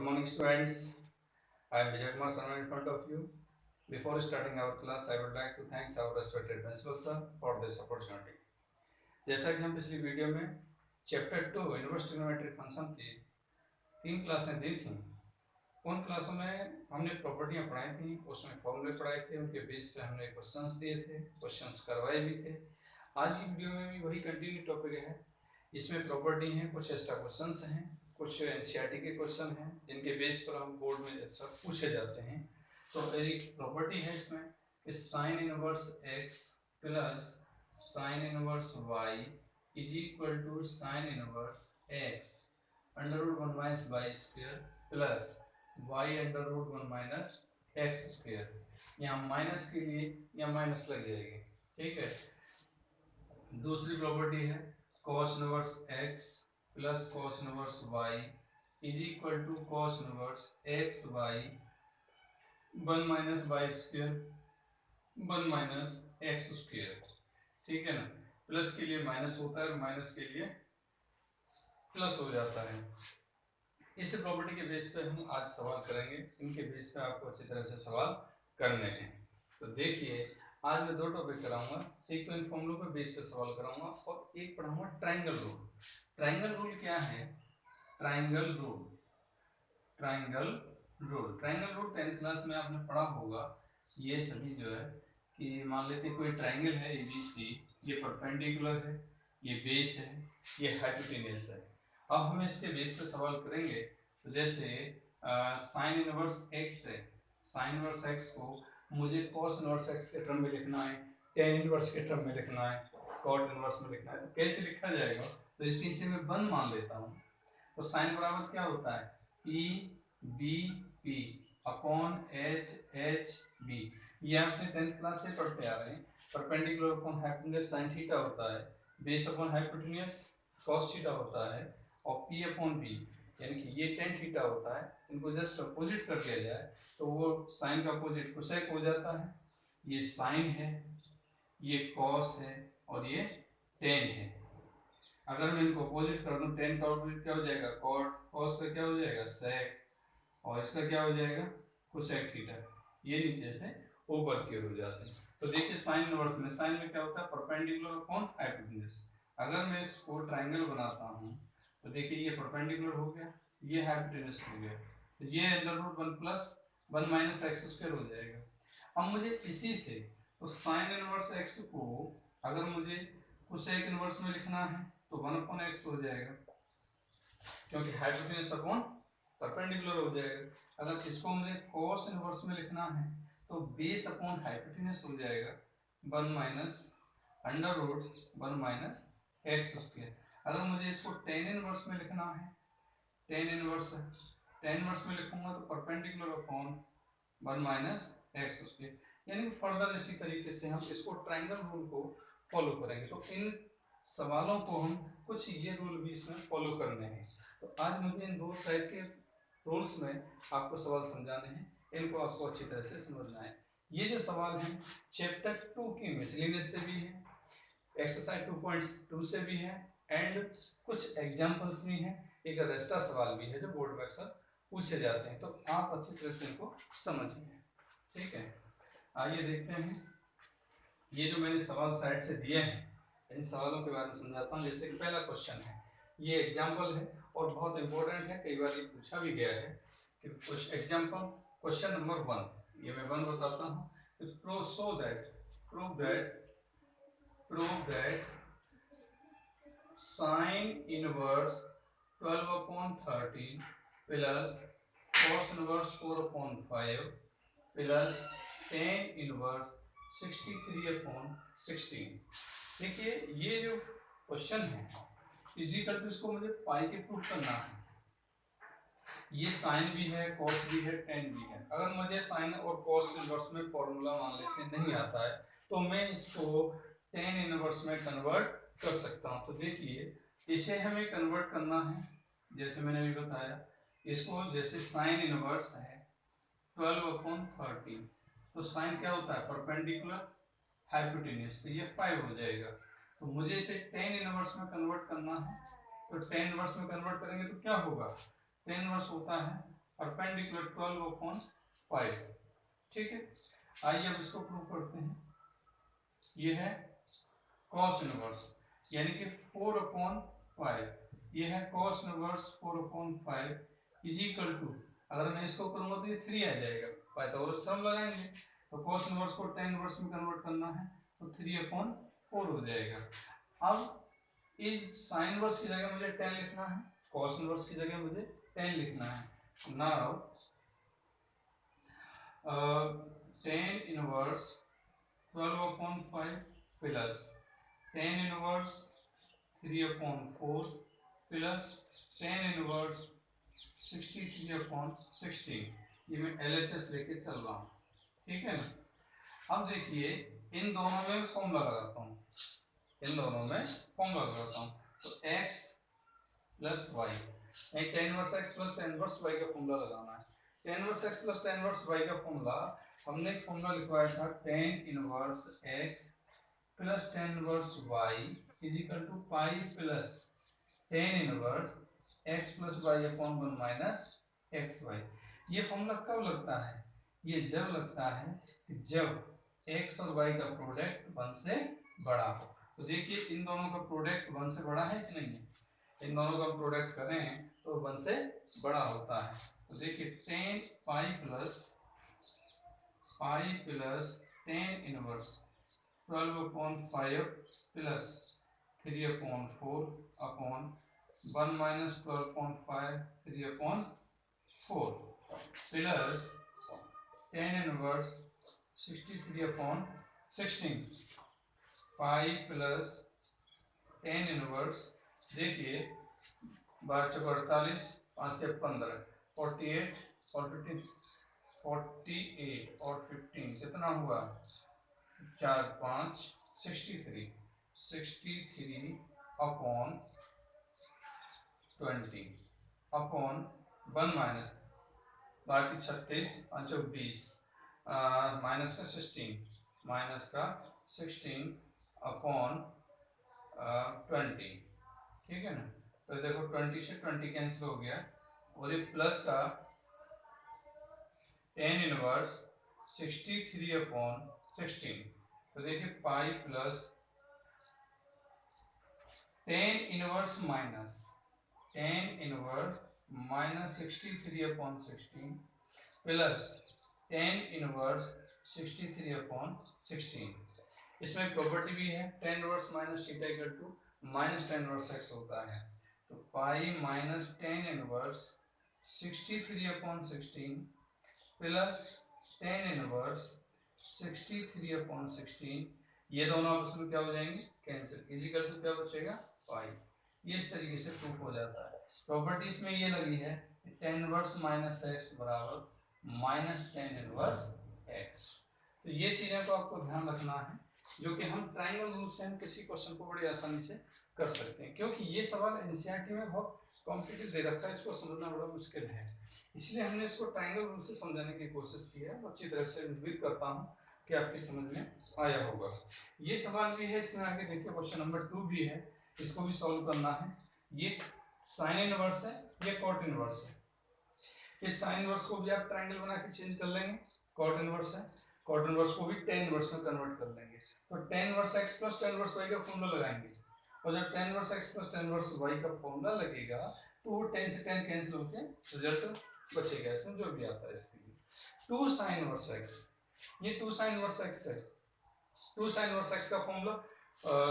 morning, students. I am Vijay Kumar Sarma in front of you. Before starting our class, I would like to thank our respected principal sir for this opportunity. जैसा कि हम पिछली video में chapter 2 inverse trigonometric function की 3 क्लासें दी थी, उन क्लासों में हमने प्रॉपर्टियां पढ़ाई थी, उसमें फॉर्मूले पढ़ाए थे, उनके बेस पे हमने क्वेश्चंस दिए थे, क्वेश्चंस करवाए भी थे। आज की वीडियो में भी वही कंटिन्यू टॉपिक है। इसमें प्रॉपर्टी हैं, कुछ एक्स्ट्रा क्वेश्चंस हैं, कुछ एनसीईआरटी के क्वेश्चन हैं जिनके बेस पर हम बोर्ड में अक्सर पूछे जाते हैं। तो एक प्रॉपर्टी है इसमें कि sine inverse x plus sine inverse y is equal to sine inverse x under root 1 minus y square plus y under root 1 minus x square. यहाँ माइनस के लिए यहाँ माइनस लग जाएगी, ठीक है। दूसरी प्रॉपर्टी है cos inverse x plus cos inverse y is equal to cos inverse x y 1 minus y square 1 minus x square, ठीक है ना। प्लस के लिए माइनस होता है और माइनस के लिए प्लस हो जाता है। इस प्रॉपर्टी के बेस पे हम आज सवाल करेंगे। इनके बेस पे आपको अच्छी तरह से सवाल करने हैं। तो देखिए, आज मैं 2 टॉपिक कराऊंगा। एक तो इन फॉर्मूलों पे बेस पे सवाल कराऊंगा और एक पढ़ाऊंगा ट्रायंगल रूल। ट्रायंगल रूल क्या है? ट्रायंगल रूल 10th क्लास में आपने पढ़ा होगा। ये सभी जो है कि मान लेते कोई ट्रायंगल है ABC, ये परपेंडिकुलर है, ये बेस है, ये हाइपोटेन्यूस है। अब हम इसके बेस पे सवाल करेंगे। तो जैसे साइन इनवर्स एक्स है, साइन इनवर्स एक्स को मुझे कॉस इनवर्स एक्स के टर्म में लिखना है, टेन इनवर्स के टर्म में लिखना है, कॉट इनवर्स में लिखना है। तो कैसे लिखा जाएगा? तो इसके नीचे मैं 1 मान लेता हूँ। तो साइन बराबर क्या होता है? E B P upon H H B। ये आपने 10th क्लास से पढ़ते आ रहे हैं। Perpendicular upon hypotenuse sine theta होता है, base upon hypotenuse cos theta होता है, और P अपॉन B यानी कि ये टेन थीटा होता है। इनको जस्ट अपोजिट कर दिया जाए तो वो साइन का अपोजिट कोसेक हो जाता है। ये साइन है, ये कॉस है और ये टेन है। अगर मैं इनको अपोजिट कर दूं, टेन का अपोजिट क्या हो जाएगा? कॉट, कॉस का क्या हो जाएगा? सेक, और इसका क्या हो जाएगा? Cosec theta. ये नीचे से ऊपर की ओर हो जाते हैं। तो देखिए साइन इनवर्स में, साइन में क्या होता है? Perpendicular upon hypotenuse. अगर मैं इसको ट्रायंगल बनाता हूं तो देखिए ये परपेंडिकुलर हो गया, ये हाइपोटेन्यूस हो गया, तो ये under root 1 plus 1 minus x square हो जाएगा। अब मुझे इसी से तो साइन इनवर्स एक्स को अगर मुझे कोसेक इनवर्स में लिखना है तो 1 अपॉन एक्स हो जाएगा, क्योंकि हाइपोटेन्यूस अपॉन परपेंडिकुलर हो जाएगा। अगर इसको मुझे cos इनवर्स में लिखना है तो बेस अपॉन हाइपोटेन्यूस हो जाएगा 1 minus under root 1 minus x square. अगर मुझे इसको tan इनवर्स में लिखना है, tan इनवर्स में लिखूंगा तो perpendicular upon 1 minus x square. यानी फर्दर इसी तरीके से हम इसको ट्रायंगल रूल को फॉलो करेंगे। तो इन सवालों को हम कुछ ये रूल भी इसमें फॉलो करने हैं। तो आज मुझे इन 2 टाइप के रूल्स में आपको सवाल समझाने हैं, इनको आपको अच्छी तरह से समझना है। ये जो सवाल हैं चैप्टर 2 की मिसलेनियस से भी है, एक्सरसाइज 2.2 से भी है, एंड कुछ एग्जांपल्स भी हैं, एक रेस्टा सवाल भी है जो बोर्ड में अक्सर पूछे जाते हैं। तो आप अच्छी तरह से इनको समझिए, ठीक है। आइए देखते हैं ये जो मैंने सवाल साइड से दिए हैं, इन सवालों के बारे में समझाता हूँ। जैसे पहला क्वेश्चन है, ये एग्जाम्पल है और बहुत इंपॉर्टेंट है, कई बार ये पूछा भी गया है कि कुछ एग्जाम्पल। क्वेश्चन नंबर 1, ये मैं 1 बताता हूँ। Prove that sine inverse 12 upon 13 plus cos inverse 4 upon 5 plus tan inverse 63 upon 16। देखिए ये जो क्वेश्चन है फिजिकल पे इसको मुझे पाई के प्रूफ करना है। ये साइन भी है, कॉस भी है, टेन भी है। अगर मुझे साइन और कॉस इनवर्स में फॉर्मूला मान लेते नहीं आता है तो मैं इसको टेन इनवर्स में कन्वर्ट कर सकता हूँ। तो देखिए इसे हमें कन्वर्ट करना है, जैसे मैंने अभी बताया। इसको जैसे साइन इनवर्स है 12 अपॉन 13, तो साइन क्या होता है? परपेंडिकुलर हाइपोटेन्यूस, तो ये 5 हो जाएगा। तो मुझे इसे टेन इनवर्स में कन्वर्ट करना है। तो टेन इनवर्स में कन्वर्ट करेंगे तो क्या होगा? टेन इनवर्स होता है परपेंडिकुलर 12/5। ठीक है, आइए अब इसको प्रूव करते हैं। ये है cos इनवर्स यानी कि 4/5, ये है cos inverse 4/5 is equal to, अगर मैं इसको करूंगा तो ये 3 आ जाएगा, पाइथागोरस थ्योरम लगाएंगे तो cos इनवर्स को tan इनवर्स में कन्वर्ट करना है तो 3/4 हो जाएगा। अब इस sin इनवर्स की जगह मुझे tan लिखना है, cos इनवर्स की जगह मुझे tan लिखना है। Now tan inverse 12/5 plus tan inverse 3/4 plus tan inverse 63/16, ये मैं LHS लेके चल रहा हूँ। ठीक है ना, अब देखिए इन दोनों में फॉर्मूला लगाता हूँ, इन दोनों में फॉर्मूला लगाता हूँ तो x plus y, tan inverse x plus tan inverse y का फॉर्मूला लगाना है। tan inverse x plus tan inverse y का फॉर्मूला हमने फॉर्मूला लिखवाया था tan inverse x plus tan inverse y is equal to pi plus tan inverse x plus y upon 1 minus xy। ये फॉर्मूला कब लगता है? ये जब लगता है कि जब x और y का प्रोडक्ट 1 से बड़ा हो। तो देखिए इन दोनों का प्रोडक्ट 1 से बड़ा है कि नहीं है? इन दोनों का प्रोडक्ट करें तो 1 से बड़ा होता है। तो देखिए tan पाई plus tan inverse 12/5 plus 3/4 upon 1 minus 12/5 3/4 plus tan inverse 63/16 पाई प्लस tan इनवर्स, देखिए 12 चौक 48, 5 से 15, 48 और 15, 48 और 15 कितना हुआ? 4 5 63 अपॉन 20 अपॉन 1 माइनस 12 36 5 20 माइनस का 16 अपॉन 20। ठीक है ना, तो देखो 20 से 20 कैंसिल हो गया और ये प्लस का tan इनवर्स 63/16, तो देखिए pi plus tan inverse minus 63/16 plus tan inverse 63/16। इसमें प्रॉपर्टी भी है, tan inverse minus theta equal to minus tan inverse x होता है, तो pi minus tan inverse 63/16 plus tan inverse 63/16, ये दोनों आपस में क्या हो जाएंगे? कैंसिल, इजिकल टू क्या बचेगा? पाई। ये इस तरीके से प्रूफ हो जाता है। प्रॉपर्टीज में ये लगी है कि tan इनवर्स माइनस x बराबर माइनस tan इनवर्स x। तो ये चीजें तो आपको ध्यान रखना है, जो कि हम ट्रायंगल रूल से हम किसी क्वेश्चन को बड़ी आसानी से कर सकते हैं, क्योंकि ये सवाल एनसीईआरटी में बहुत कॉम्पिटिटिव दे रखा है, इसको समझना बड़ा मुश्किल है। इसलिए हमने इसको ट्रायंगल रूल से समझाने की कोशिश की है। अच्छी तरह से उम्मीद करता हूँ कि आपकी समझ में आया होगा। ये सवाल भी है, इसमें आगे देखिए क्वेश्चन नंबर 2 भी है, इसको भी सॉल्व करना है। ये साइन इनवर्स है, ये कॉट इनवर्स है। इस साइन इनवर्स को भी आप ट्रायंगल बना के चेंज कर लेंगे, कॉट इनवर्स है, कॉट इनवर्स को भी tan इनवर्स में कन्वर्ट कर लेंगे। तो tan inverse x plus tan inverse y का फॉर्मूला लगाएंगे, और जब tan inverse x plus tan inverse y का फॉर्मूला लगेगा तो वो tan से tan कैंसिल होके रिजल्ट बचेगा, इसमें जो भी आता है इसके लिए। 2 sin इनवर्स x, ये 2 sin इनवर्स x है। 2 sin इनवर्स x का फॉर्मूला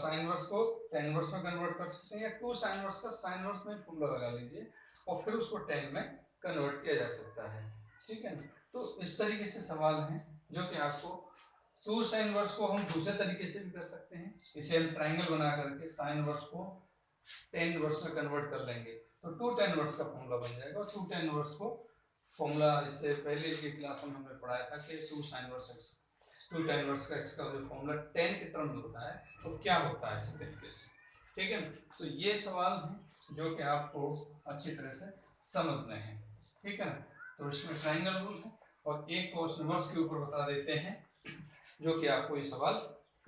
sin इनवर्स को tan इनवर्स में कन्वर्ट कर सकते हैं, या 2 sin इनवर्स का sin इनवर्स में फॉर्मूला लगा लीजिए और फिर उसको tan में कन्वर्ट किया जा सकता है। ठीक है ना, तो इस तरीके से सवाल हैं जो कि आपको 2 sin इनवर्स को हम दूसरे तरीके से भी कर सकते हैं। इसे हम ट्रायंगल बना करके sin इनवर्स को tan इनवर्स में कन्वर्ट कर लेंगे तो 2 tan इनवर्स का फॉर्मूला बन जाएगा। और 2 tan इनवर्स को फॉर्मूला इससे पहले की क्लास में हमने पढ़ाया था कि 2 sin inverse x, 2 tan inverse का x का जो फॉर्मूला tan के टर्म में होता है तो क्या होता है इस तरीके से। ठीक है, तो ये सवाल हैं जो कि आपको अच्छी तरह से समझने हैं। ठीक है ना, तो इसमें ट्रायंगल रूल है और एक cos इनवर्स के ऊपर बता देते हैं जो कि आपको ये सवाल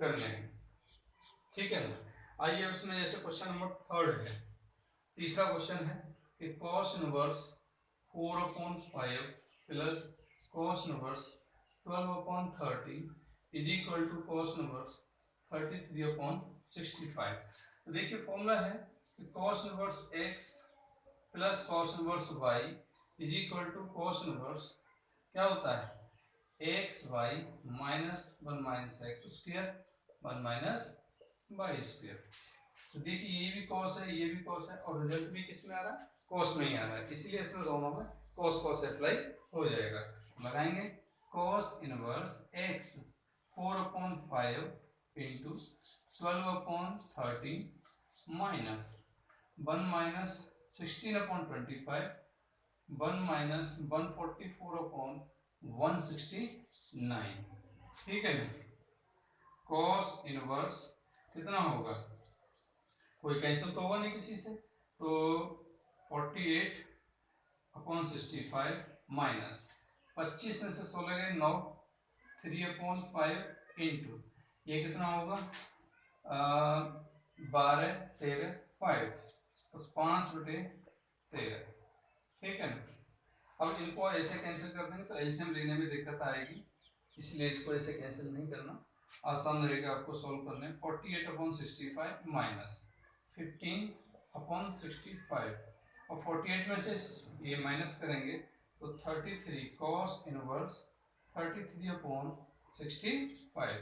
करने हैं। ठीक है ना, आइए इसमें जैसे क्वेश्चन नंबर 3 है, तीसरा क्वेश्चन है कि cos inverse 4/5 plus cos inverse 12/30 is equal to cos inverse 33/65। तो देखिए फॉर्मूला है कि cos inverse x plus cos inverse y is equal to cos inverse क्या होता है x y minus 1 minus x square 1 minus y square. तो देखिए ये भी cos है ये भी cos है और रिजल्ट भी किस में आ रहा है cos में ही आ रहा है, इसलिए इसमें दोनों में cos cos अप्लाई हो जाएगा। लगाएंगे cos inverse x 4/5 into 12/30 minus 1 minus 16/25 1 minus 144/169। ठीक है ना। cos इनवर्स कितना होगा, कोई कैंसिल तो होगा नहीं किसी से, तो 48/65 माइनस 25 में से 16 गए 9 3/5 इंटू ये कितना होगा 12 13 5 तो 5/13। ठीक है ना। अब इनको ऐसे कैंसिल कर देंगे तो एलसीएम लेने में दिक्कत आएगी, इसलिए इसको ऐसे कैंसिल नहीं करना, आसान रहेगा आपको सॉल्व करने। 48/65 माइनस 15/65 और 48 में से ये माइनस करेंगे तो 33 cos इनवर्स 33/65।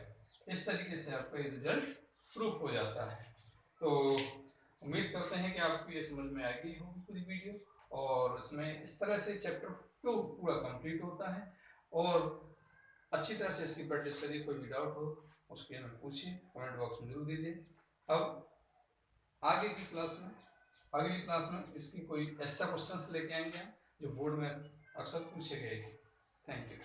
इस तरीके से आपका ये रिजल्ट प्रूफ हो जाता है। तो उम्मीद करते हैं कि आपको ये समझ में आएगी होगी पूरी वीडियो, और इसमें इस तरह से चैप्टर 2 पूरा कंप्लीट होता है। और अच्छी तरह से इसकी प्रैक्टिस करिए, कोई भी डाउट हो उसके हमें पूछिए, कमेंट बॉक्स में जरूर दीजिए। अब अगली क्लास में इसकी कोई एक्स्ट्रा क्वेश्चंस लेके आएंगे जो बोर्ड में अक्सर पूछे गए। Thank you.